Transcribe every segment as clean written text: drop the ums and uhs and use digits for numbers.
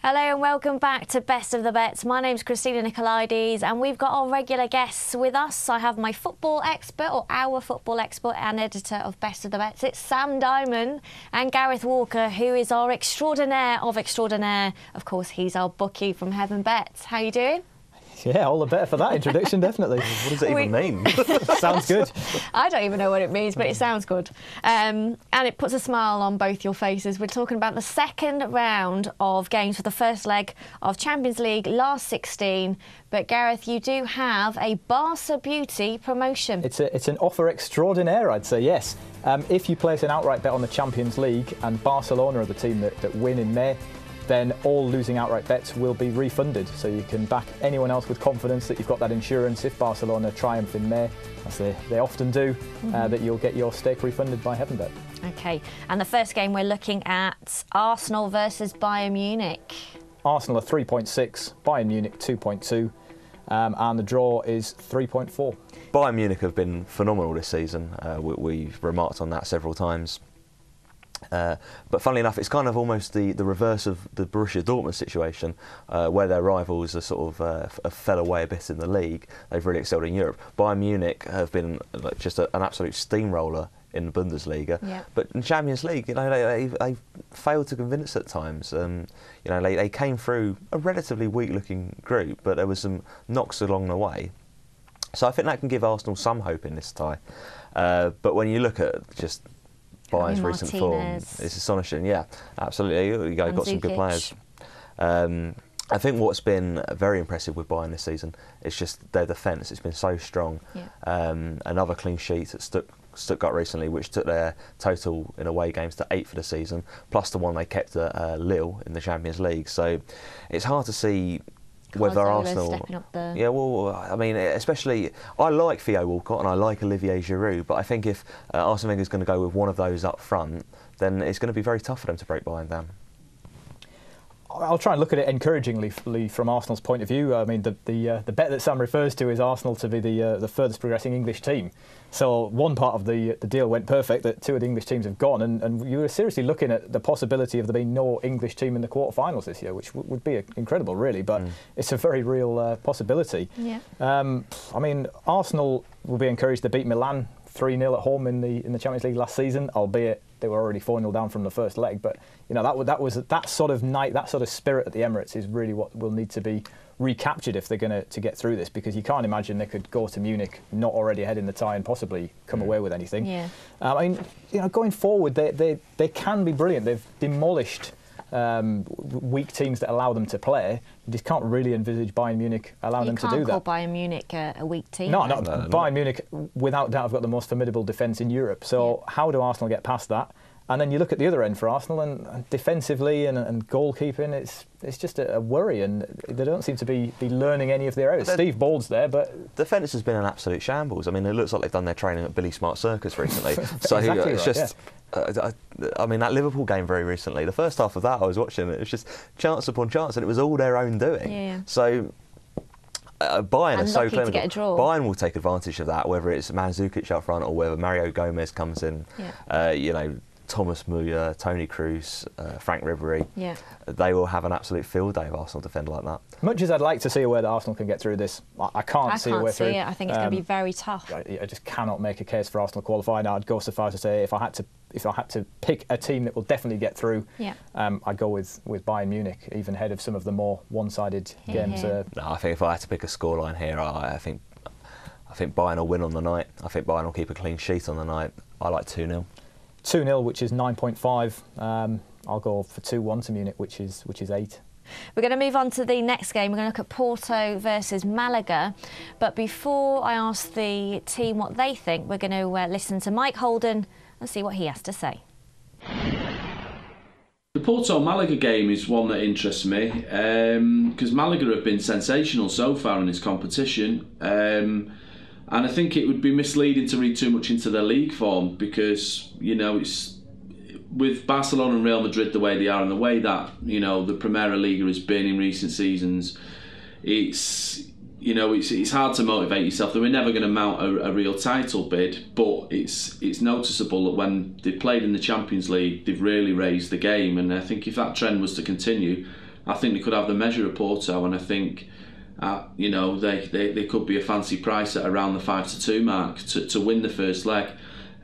Hello and welcome back to Best of the Bets. My name's Christina Nicolaides and we've got our regular guests with us. I have my football expert, or our football expert and editor of Best of the Bets. It's Sam Diamond and Gareth Walker, who is our extraordinaire of extraordinaire. Of course, he's our bookie from Heaven Bets. How are you doing? Yeah, all the better for that introduction, definitely. What does it even mean? Sounds good. I don't even know what it means, but it sounds good. And it puts a smile on both your faces. We're talking about the second round of games for the first leg of Champions League, last 16. But Gareth, you do have a Barca Beauty promotion. It's an offer extraordinaire, I'd say, yes. If you place an outright bet on the Champions League and Barcelona are the team that win in May, then all losing outright bets will be refunded. So you can back anyone else with confidence that you've got that insurance if Barcelona triumph in May, as they often do, that you'll get your stake refunded by Heaven Bet. OK, and the first game we're looking at Arsenal versus Bayern Munich. Arsenal are 3.6, Bayern Munich 2.2, and the draw is 3.4. Bayern Munich have been phenomenal this season. We've remarked on that several times. But funnily enough, it's kind of almost the reverse of the Borussia Dortmund situation, where their rivals are sort of fell away a bit in the league. They've really excelled in Europe. Bayern Munich have been just an absolute steamroller in the Bundesliga. Yeah. But in Champions League, you know, they failed to convince at times. You know, they came through a relatively weak-looking group, but there was some knocks along the way. So I think that can give Arsenal some hope in this tie. But when you look at just Bayern's recent form, it's astonishing. Yeah, absolutely. You've got some good players. I think what's been very impressive with Bayern this season is just their defence. It's been so strong. Yeah. Another clean sheet at Stuttgart recently, which took their total in away games to 8 for the season, plus the one they kept at Lille in the Champions League. So it's hard to see whether Arsenal, yeah, well, I mean, especially I like Theo Walcott and I like Olivier Giroud, but I think if Arsene Wenger is going to go with one of those up front, then it's going to be very tough for them to break Bayern down. I'll try and look at it encouragingly from Arsenal's point of view. I mean, the bet that Sam refers to is Arsenal to be the furthest progressing English team. So one part of the deal went perfect, that two of the English teams have gone, and you were seriously looking at the possibility of there being no English team in the quarterfinals this year, which would be incredible, really. But it's a very real possibility. Yeah. I mean, Arsenal will be encouraged to beat Milan 3-0 at home in the Champions League last season, albeit they were already 4-0 down from the first leg. But you know, that sort of night, that sort of spirit at the Emirates is really what will need to be recaptured if they're going to get through this, because you can't imagine they could go to Munich not already ahead in the tie and possibly come away with anything. Yeah. I mean, you know, going forward, they can be brilliant. They've demolished weak teams that allow them to play. You just can't really envisage Bayern Munich allowing them to do that. You can't call Bayern Munich a weak team. No, Bayern Munich, without doubt, have got the most formidable defence in Europe. So how do Arsenal get past that? And then you look at the other end for Arsenal, and defensively and goalkeeping, it's just a worry, and they don't seem to be learning any of their areas. Steve Bald's there, but defence has been an absolute shambles. I mean, it looks like they've done their training at Billy Smart Circus recently. So exactly it's right, just. Yeah. I mean, that Liverpool game very recently, the first half of that I was watching, it was just chance upon chance, and it was all their own doing. Yeah. So Bayern are so clinical. Bayern will take advantage of that, whether it's Mandzukic up front or whether Mario Gomez comes in. Yeah. You know, Thomas Müller, Tony Kroos, Frank Ribery, they will have an absolute field day of Arsenal defend like that. Much as I'd like to see a way that Arsenal can get through this, I can't see a way through. I think it's going to be very tough. I just cannot make a case for Arsenal qualifying. I'd go so far as to say if I had to pick a team that will definitely get through, I'd go with Bayern Munich, even ahead of some of the more one-sided games. No, I think if I had to pick a scoreline here, I think Bayern will win on the night. I think Bayern will keep a clean sheet on the night. I like 2-0. 2-0, which is 9.5. I'll go for 2-1 to Munich, which is 8. We're going to move on to the next game. We're going to look at Porto versus Malaga. But before I ask the team what they think, we're going to listen to Mike Holden and see what he has to say. The Porto-Malaga game is one that interests me because Malaga have been sensational so far in this competition. And I think it would be misleading to read too much into their league form, because, you know, it's with Barcelona and Real Madrid the way they are and the way that, you know, the Primera Liga has been in recent seasons, it's hard to motivate yourself. They were never going to mount a real title bid, but it's noticeable that when they've played in the Champions League, they've really raised the game. And I think if that trend was to continue, I think they could have the measure of Porto, and I think they could be a fancy price at around the 5-2 mark to win the first leg.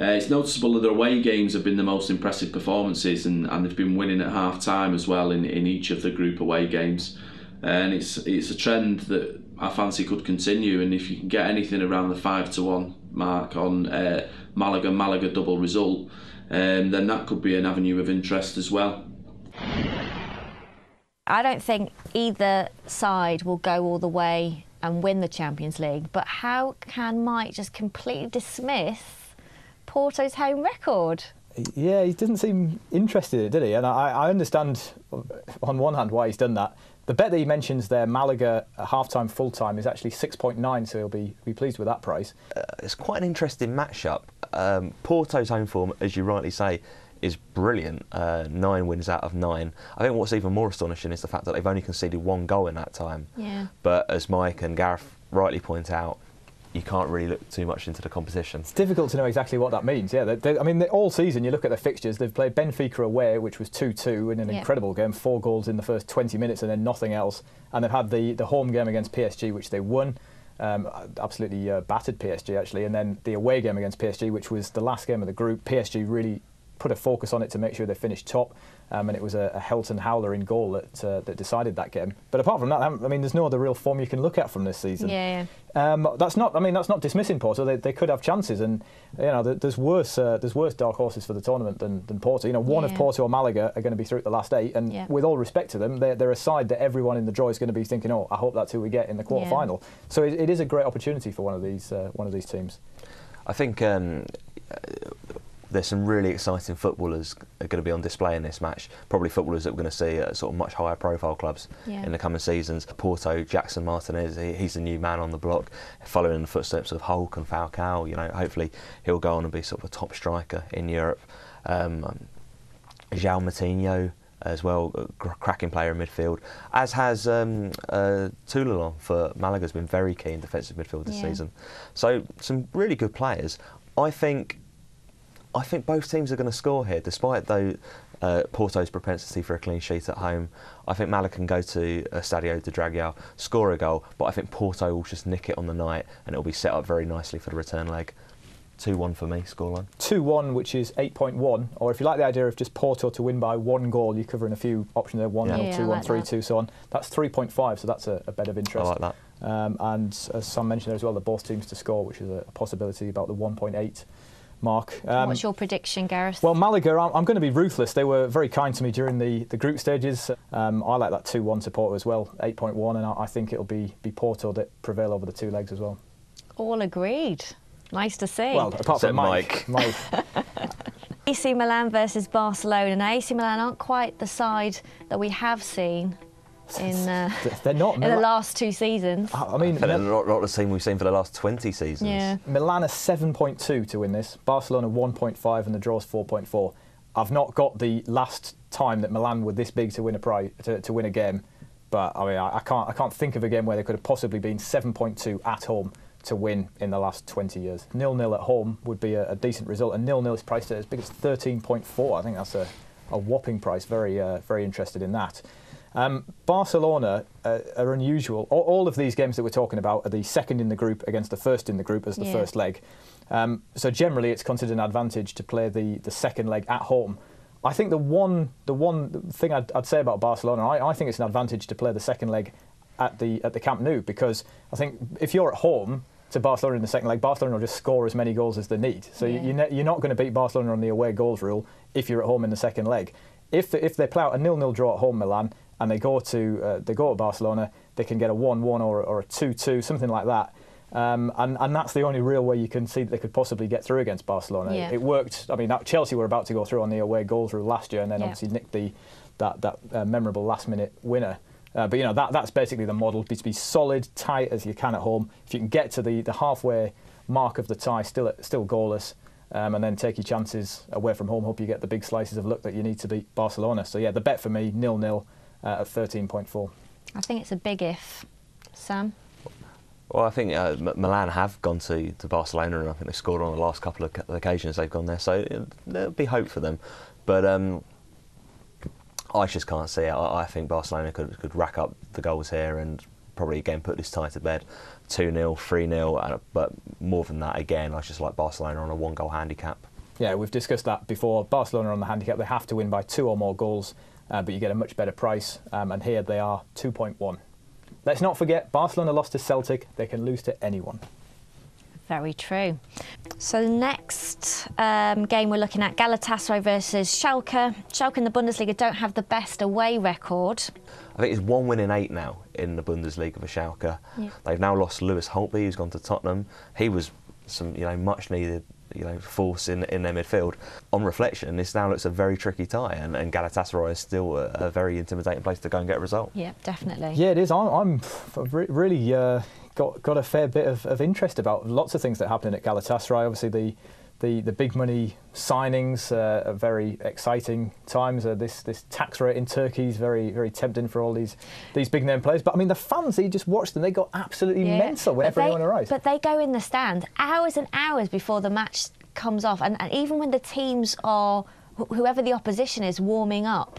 It's noticeable that their away games have been the most impressive performances, and they've been winning at half time as well in each of the group away games. And it's a trend that I fancy could continue, and if you can get anything around the 5-1 mark on Malaga double result, then that could be an avenue of interest as well. I don't think either side will go all the way and win the Champions League, but how can Mike just completely dismiss Porto's home record? Yeah, he didn't seem interested in it, did he? And I understand on one hand why he's done that. The bet that he mentions there, Malaga half-time, full-time, is actually 6.9, so he'll be pleased with that price. It's quite an interesting matchup. Porto's home form, as you rightly say, is brilliant. 9 wins out of 9. I think what's even more astonishing is the fact that they've only conceded 1 goal in that time. Yeah. But as Mike and Gareth rightly point out, you can't really look too much into the competition. It's difficult to know exactly what that means. Yeah, all season you look at the fixtures. They've played Benfica away, which was 2-2 in an incredible game, 4 goals in the first 20 minutes, and then nothing else. And they've had the home game against PSG, which they won. Absolutely battered PSG actually, and then the away game against PSG, which was the last game of the group. PSG really put a focus on it to make sure they finished top, and it was a Helton howler in goal that decided that game. But apart from that, I mean, there's no other real form you can look at from this season. Yeah. That's not dismissing Porto. They could have chances, and there's worse dark horses for the tournament than Porto. One of Porto or Malaga are going to be through at the last 8, and with all respect to them, they're a side that everyone in the draw is going to be thinking, I hope that's who we get in the quarter final. So it is a great opportunity for one of these teams. I think there's some really exciting footballers are going to be on display in this match. Probably footballers that we're going to see at sort of much higher profile clubs in the coming seasons. Porto, Jackson Martinez, he's the new man on the block, following in the footsteps of Hulk and Falcao. Hopefully he'll go on and be sort of a top striker in Europe. João Moutinho as well, a cracking player in midfield, as has Toulon for Malaga's been very key in defensive midfield this season. So some really good players. I think both teams are going to score here, despite Porto's propensity for a clean sheet at home. I think Malaga can go to Estadio de Dragao, score a goal, but I think Porto will just nick it on the night, and it'll be set up very nicely for the return leg. 2-1 for me, scoreline. 2-1, which is 8.1, or if you like the idea of just Porto to win by 1 goal, you're covering a few options there, 1-0, 2-1, 3-2, so on. That's 3.5, so that's a bet of interest. I like that. And as Sam mentioned there as well, the both teams to score, which is a possibility about the 1.8 mark. What's your prediction, Gareth? Well, Malaga, I'm going to be ruthless. They were very kind to me during the group stages. I like that 2-1 to Porto as well, 8.1, and I think it'll be Porto that prevail over the 2 legs as well. All agreed. Nice to see. Well, apart from Mike. AC Milan versus Barcelona. Now, AC Milan aren't quite the side that we have seen in they're not in the last 2 seasons. I mean, they're not the team we've seen for the last 20 seasons. Yeah. Milan are 7.2 to win this. Barcelona 1.5, and the draw's 4.4. I've not got the last time that Milan were this big to win to win a game, but I mean, I can't think of a game where they could have possibly been 7.2 at home to win in the last 20 years. 0-0 at home would be a decent result, and 0-0 is priced at as big as 13.4. I think that's a whopping price. Very interested in that. Barcelona are unusual. All of these games that we're talking about are the second in the group against the first in the group as the first leg. So generally it's considered an advantage to play the second leg at home. I think the one thing I'd say about Barcelona, I think it's an advantage to play the second leg at the Camp Nou, because I think if you're at home to Barcelona in the second leg, Barcelona will just score as many goals as they need. So you're not going to beat Barcelona on the away goals rule if you're at home in the second leg. If they play out a 0-0 draw at home, Milan, and they go to Barcelona, they can get a 1-1 or a 2-2, something like that. And that's the only real way you can see that they could possibly get through against Barcelona. Yeah. It worked. I mean, Chelsea were about to go through on the away goals rule last year, and then obviously nicked that memorable last-minute winner. But that's basically the model: to be solid, tight as you can at home. If you can get to the halfway mark of the tie, still goalless, and then take your chances away from home. Hope you get the big slices of luck that you need to beat Barcelona. So yeah, the bet for me, 0-0 at 13.4. I think it's a big if. Sam? Well, I think Milan have gone to Barcelona, and I think they've scored on the last couple of occasions they've gone there. So there'll be hope for them. But I just can't see it. I think Barcelona could rack up the goals here and probably again put this tie to bed. 2-0, 3-0, but more than that, again, I just like Barcelona on a 1-goal handicap. Yeah, we've discussed that before. Barcelona on the handicap, they have to win by 2 or more goals, but you get a much better price, and here they are 2.1. Let's not forget, Barcelona lost to Celtic. They can lose to anyone. Very true. So the next game we're looking at, Galatasaray versus Schalke. Schalke in the Bundesliga don't have the best away record. I think it's 1 win in 8 now in the Bundesliga for Schalke. Yeah. They've now lost Lewis Holtby, who's gone to Tottenham. He was some, much needed, force in their midfield. On reflection, this now looks a very tricky tie, and Galatasaray is still a very intimidating place to go and get a result. Yeah, definitely. Yeah, it is. I'm really got a fair bit of interest about lots of things that happen at Galatasaray. Obviously, the big money signings are very exciting times. This tax rate in Turkey is very, very tempting for all these big name players. But I mean, the fans, you just watch them, they go absolutely mental whenever anyone arrives. But they go in the stand hours and hours before the match comes off, and even when the teams are, whoever the opposition is, warming up,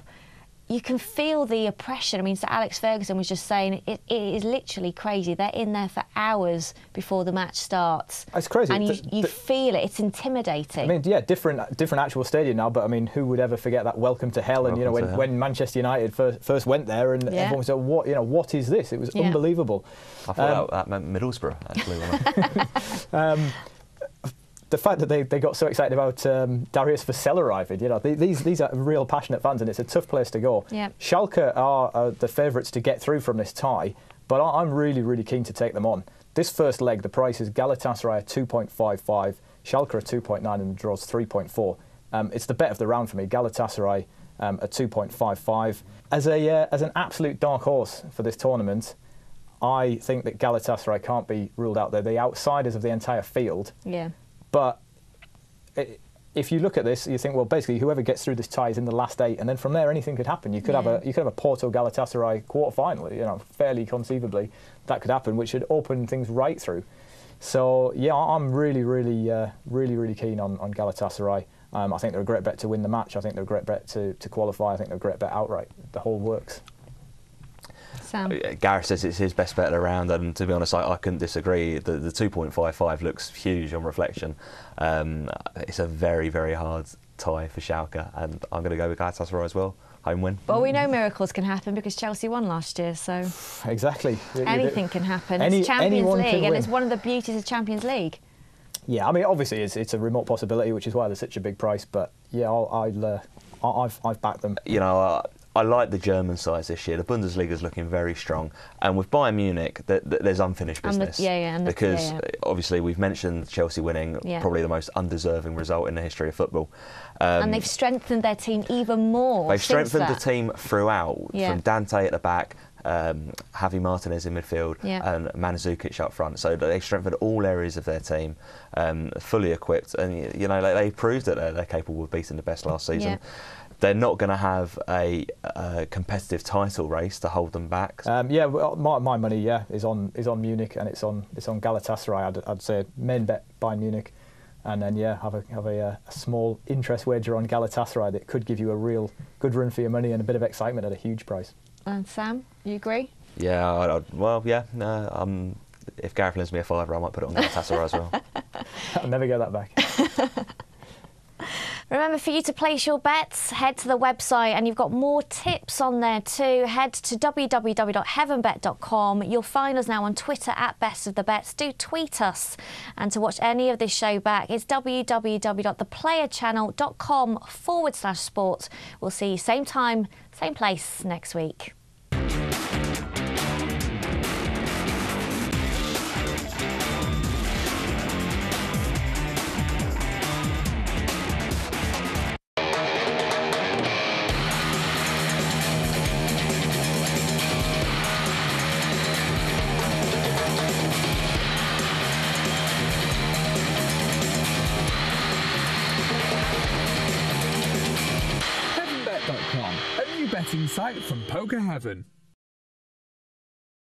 you can feel the oppression. I mean, Sir Alex Ferguson was just saying it is literally crazy. They're in there for hours before the match starts. It's crazy. And you feel it. It's intimidating. I mean, yeah, different actual stadium now, but I mean, who would ever forget that welcome to hell? And when Manchester United first went there, and everyone said, what is this? It was unbelievable. I thought that meant Middlesbrough, actually. The fact that they got so excited about Darius Vassell arriving, these are real passionate fans, and it's a tough place to go. Yep. Schalke are the favourites to get through from this tie, but I'm really, really keen to take them on. This first leg, the price is Galatasaray at 2.55, Schalke at 2.9, and the draw's 3.4. It's the bet of the round for me. Galatasaray at 2.55. As an absolute dark horse for this tournament, I think that Galatasaray can't be ruled out. They're the outsiders of the entire field. Yeah. But if you look at this, you think, well, basically, whoever gets through this tie is in the last 8, and then from there, anything could happen. You could have a Porto Galatasaray quarter-final. Fairly conceivably, that could happen, which would open things right through. So yeah, I'm really keen on Galatasaray. I think they're a great bet to win the match. I think they're a great bet to qualify. I think they're a great bet outright. The whole works. Sam? Gareth says it's his best bet of the round, and to be honest, I couldn't disagree. The 2.55 looks huge on reflection. It's a very, very hard tie for Schalke, and I'm going to go with Galatasaray as well. Home win. Well, we know miracles can happen because Chelsea won last year, so exactly. Anything can happen. It's Champions League, and it's one of the beauties of Champions League. Yeah, I mean, obviously it's a remote possibility, which is why there's such a big price. But yeah, I've backed them. I like the German sides this year. The Bundesliga is looking very strong, and with Bayern Munich, there's unfinished business. Because obviously we've mentioned Chelsea winning, probably the most undeserving result in the history of football. And they've strengthened their team even more. They've strengthened the team throughout, from Dante at the back, Javi Martinez in midfield, and Mandzukic up front. So they've strengthened all areas of their team, fully equipped, and they proved that they're capable of beating the best last season. They're not going to have a competitive title race to hold them back. Well, my money is on Munich, and it's on Galatasaray. I'd say main bet Bayern Munich, and then have a small interest wager on Galatasaray that could give you a real good run for your money and a bit of excitement at a huge price. And Sam, you agree? Yeah, if Gareth lends me a fiver, I might put it on Galatasaray as well. I'll never get that back. Remember, for you to place your bets, head to the website, and you've got more tips on there too. Head to www.heavenbet.com. You'll find us now on Twitter at Best of the Bets. Do tweet us. And to watch any of this show back, it's www.theplayerchannel.com/sport. We'll see you same time, same place next week. Heavenbet.com, a new betting site from Poker Heaven.